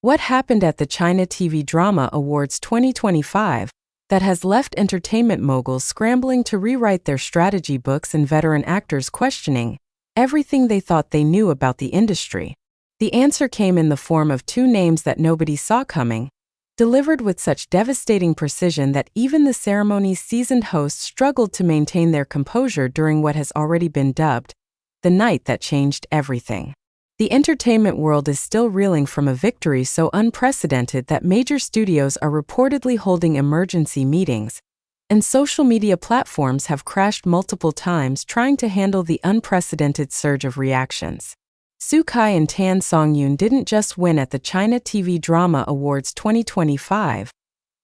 What happened at the China TV Drama Awards 2025 that has left entertainment moguls scrambling to rewrite their strategy books and veteran actors questioning everything they thought they knew about the industry? The answer came in the form of two names that nobody saw coming, delivered with such devastating precision that even the ceremony's seasoned hosts struggled to maintain their composure during what has already been dubbed the night that changed everything. The entertainment world is still reeling from a victory so unprecedented that major studios are reportedly holding emergency meetings, and social media platforms have crashed multiple times trying to handle the unprecedented surge of reactions. Xukai and Songyun didn't just win at the China TV Drama Awards 2025.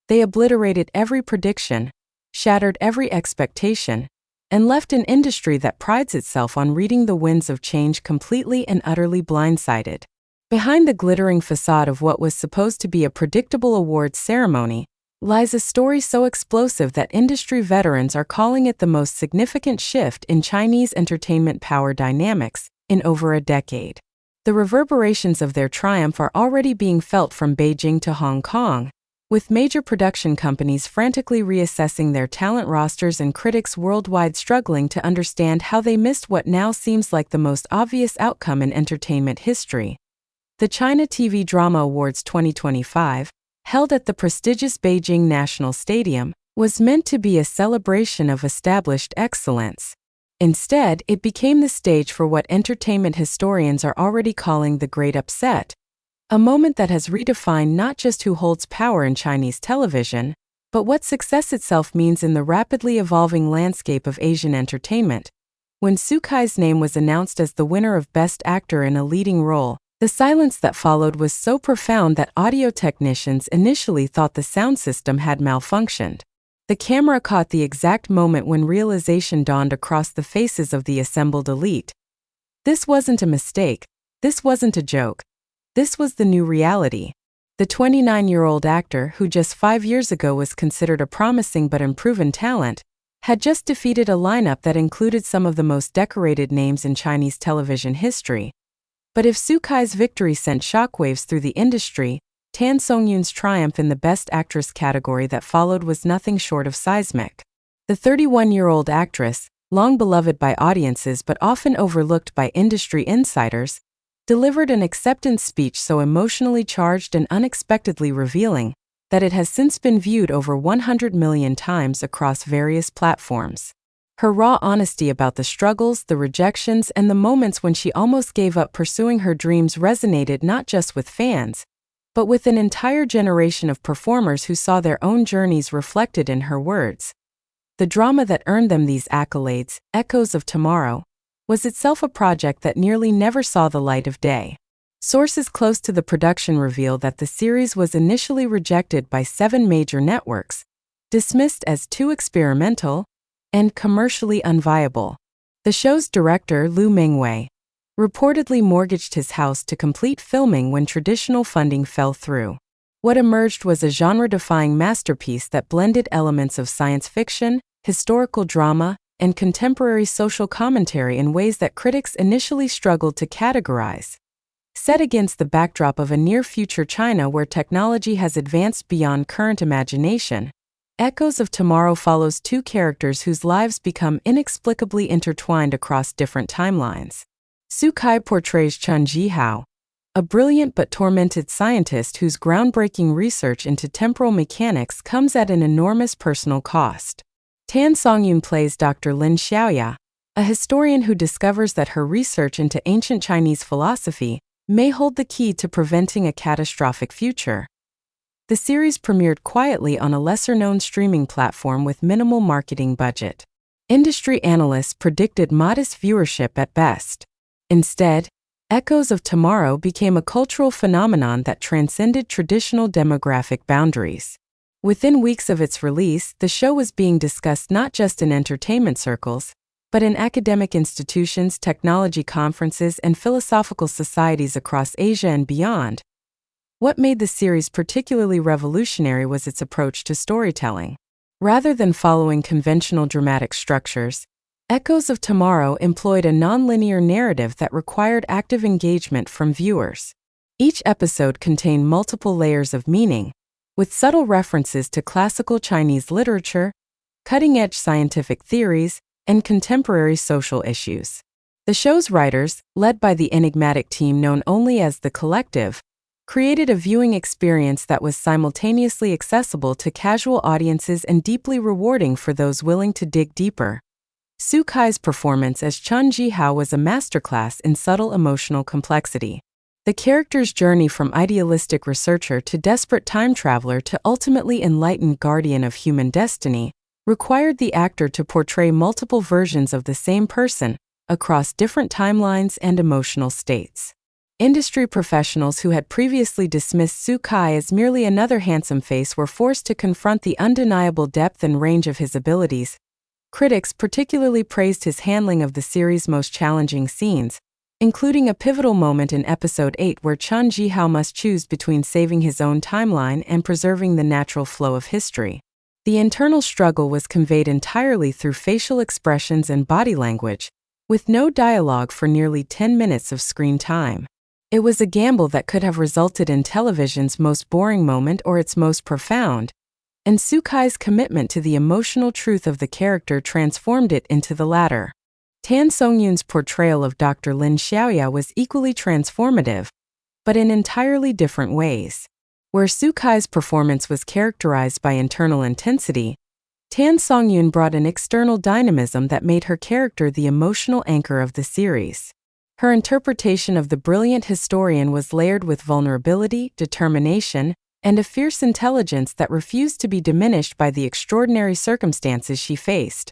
They obliterated every prediction, shattered every expectation, and left an industry that prides itself on reading the winds of change completely and utterly blindsided. Behind the glittering facade of what was supposed to be a predictable awards ceremony lies a story so explosive that industry veterans are calling it the most significant shift in Chinese entertainment power dynamics in over a decade. The reverberations of their triumph are already being felt from Beijing to Hong Kong, with major production companies frantically reassessing their talent rosters and critics worldwide struggling to understand how they missed what now seems like the most obvious outcome in entertainment history. The China TV Drama Awards 2025, held at the prestigious Beijing National Stadium, was meant to be a celebration of established excellence. Instead, it became the stage for what entertainment historians are already calling the Great Upset, a moment that has redefined not just who holds power in Chinese television, but what success itself means in the rapidly evolving landscape of Asian entertainment. When Xukai's name was announced as the winner of Best Actor in a Leading Role, the silence that followed was so profound that audio technicians initially thought the sound system had malfunctioned. The camera caught the exact moment when realization dawned across the faces of the assembled elite. This wasn't a mistake. This wasn't a joke. This was the new reality. The 29-year-old actor, who just 5 years ago was considered a promising but unproven talent, had just defeated a lineup that included some of the most decorated names in Chinese television history. But if Xukai's victory sent shockwaves through the industry, Songyun's triumph in the Best Actress category that followed was nothing short of seismic. The 31-year-old actress, long beloved by audiences but often overlooked by industry insiders, delivered an acceptance speech so emotionally charged and unexpectedly revealing that it has since been viewed over 100 million times across various platforms. Her raw honesty about the struggles, the rejections, and the moments when she almost gave up pursuing her dreams resonated not just with fans, but with an entire generation of performers who saw their own journeys reflected in her words. The drama that earned them these accolades, Echoes of Tomorrow, was itself a project that nearly never saw the light of day. Sources close to the production reveal that the series was initially rejected by 7 major networks, dismissed as too experimental and commercially unviable. The show's director, Lu Mingwei, reportedly mortgaged his house to complete filming when traditional funding fell through. What emerged was a genre-defying masterpiece that blended elements of science fiction, historical drama, and contemporary social commentary in ways that critics initially struggled to categorize. Set against the backdrop of a near-future China where technology has advanced beyond current imagination, Echoes of Tomorrow follows 2 characters whose lives become inexplicably intertwined across different timelines. Xukai portrays Chun Jihao, a brilliant but tormented scientist whose groundbreaking research into temporal mechanics comes at an enormous personal cost. Songyun plays Dr. Lin Xiaoya, a historian who discovers that her research into ancient Chinese philosophy may hold the key to preventing a catastrophic future. The series premiered quietly on a lesser-known streaming platform with minimal marketing budget. Industry analysts predicted modest viewership at best. Instead, Echoes of Tomorrow became a cultural phenomenon that transcended traditional demographic boundaries. Within weeks of its release, the show was being discussed not just in entertainment circles, but in academic institutions, technology conferences, and philosophical societies across Asia and beyond. What made the series particularly revolutionary was its approach to storytelling. Rather than following conventional dramatic structures, Echoes of Tomorrow employed a nonlinear narrative that required active engagement from viewers. Each episode contained multiple layers of meaning, with subtle references to classical Chinese literature, cutting-edge scientific theories, and contemporary social issues. The show's writers, led by the enigmatic team known only as The Collective, created a viewing experience that was simultaneously accessible to casual audiences and deeply rewarding for those willing to dig deeper. Xukai's performance as Chun Jihao was a masterclass in subtle emotional complexity. The character's journey from idealistic researcher to desperate time traveler to ultimately enlightened guardian of human destiny required the actor to portray multiple versions of the same person across different timelines and emotional states. Industry professionals who had previously dismissed Xukai as merely another handsome face were forced to confront the undeniable depth and range of his abilities. Critics particularly praised his handling of the series' most challenging scenes, including a pivotal moment in Episode 8 where Chun Jihao must choose between saving his own timeline and preserving the natural flow of history. The internal struggle was conveyed entirely through facial expressions and body language, with no dialogue for nearly 10 minutes of screen time. It was a gamble that could have resulted in television's most boring moment or its most profound, and Xukai's commitment to the emotional truth of the character transformed it into the latter. Tan Songyun's portrayal of Dr. Lin Xiaoya was equally transformative, but in entirely different ways. Where Xukai's performance was characterized by internal intensity, Tan Songyun brought an external dynamism that made her character the emotional anchor of the series. Her interpretation of the brilliant historian was layered with vulnerability, determination, and a fierce intelligence that refused to be diminished by the extraordinary circumstances she faced.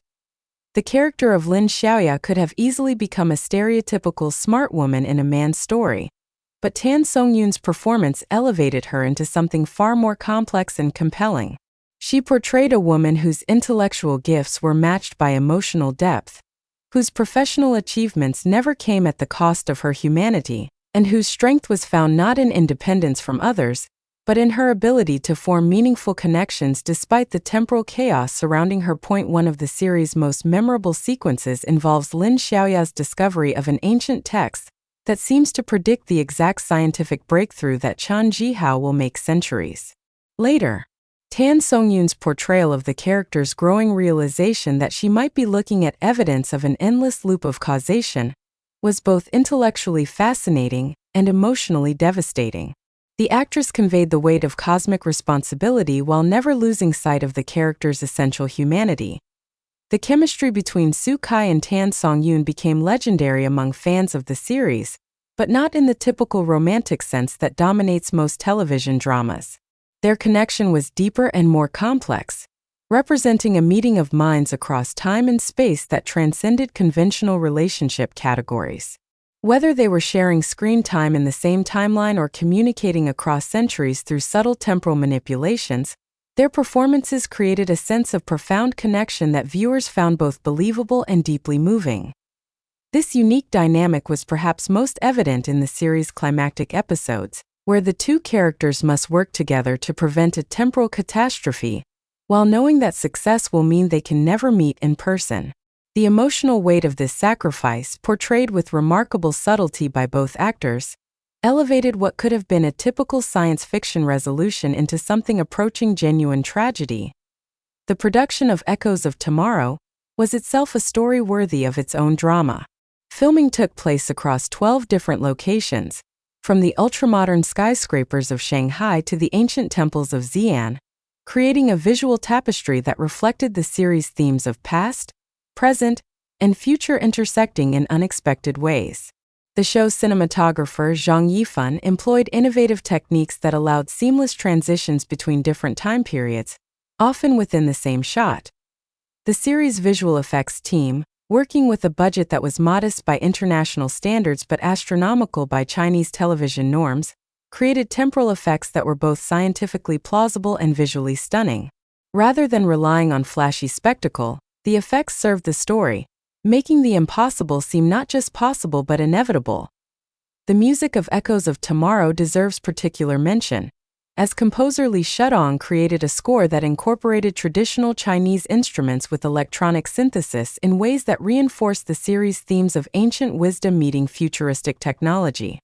The character of Lin Xiaoya could have easily become a stereotypical smart woman in a man's story, but Tan Songyun's performance elevated her into something far more complex and compelling. She portrayed a woman whose intellectual gifts were matched by emotional depth, whose professional achievements never came at the cost of her humanity, and whose strength was found not in independence from others, but in her ability to form meaningful connections despite the temporal chaos surrounding her. One of the series' most memorable sequences involves Lin Xiaoya's discovery of an ancient text that seems to predict the exact scientific breakthrough that Chun Jihao will make centuries later. Tan Songyun's portrayal of the character's growing realization that she might be looking at evidence of an endless loop of causation was both intellectually fascinating and emotionally devastating. The actress conveyed the weight of cosmic responsibility while never losing sight of the character's essential humanity. The chemistry between Xukai and Tan Songyun became legendary among fans of the series, but not in the typical romantic sense that dominates most television dramas. Their connection was deeper and more complex, representing a meeting of minds across time and space that transcended conventional relationship categories. Whether they were sharing screen time in the same timeline or communicating across centuries through subtle temporal manipulations, their performances created a sense of profound connection that viewers found both believable and deeply moving. This unique dynamic was perhaps most evident in the series' climactic episodes, where the two characters must work together to prevent a temporal catastrophe, while knowing that success will mean they can never meet in person. The emotional weight of this sacrifice, portrayed with remarkable subtlety by both actors, elevated what could have been a typical science fiction resolution into something approaching genuine tragedy. The production of Echoes of Tomorrow was itself a story worthy of its own drama. Filming took place across 12 different locations, from the ultramodern skyscrapers of Shanghai to the ancient temples of Xi'an, creating a visual tapestry that reflected the series' themes of past, present, and future intersecting in unexpected ways. The show's cinematographer Zhang Yifan employed innovative techniques that allowed seamless transitions between different time periods, often within the same shot. The series' visual effects team, working with a budget that was modest by international standards but astronomical by Chinese television norms, created temporal effects that were both scientifically plausible and visually stunning. Rather than relying on flashy spectacle, the effects served the story, making the impossible seem not just possible but inevitable. The music of Echoes of Tomorrow deserves particular mention, as composer Li Shudong created a score that incorporated traditional Chinese instruments with electronic synthesis in ways that reinforced the series' themes of ancient wisdom meeting futuristic technology.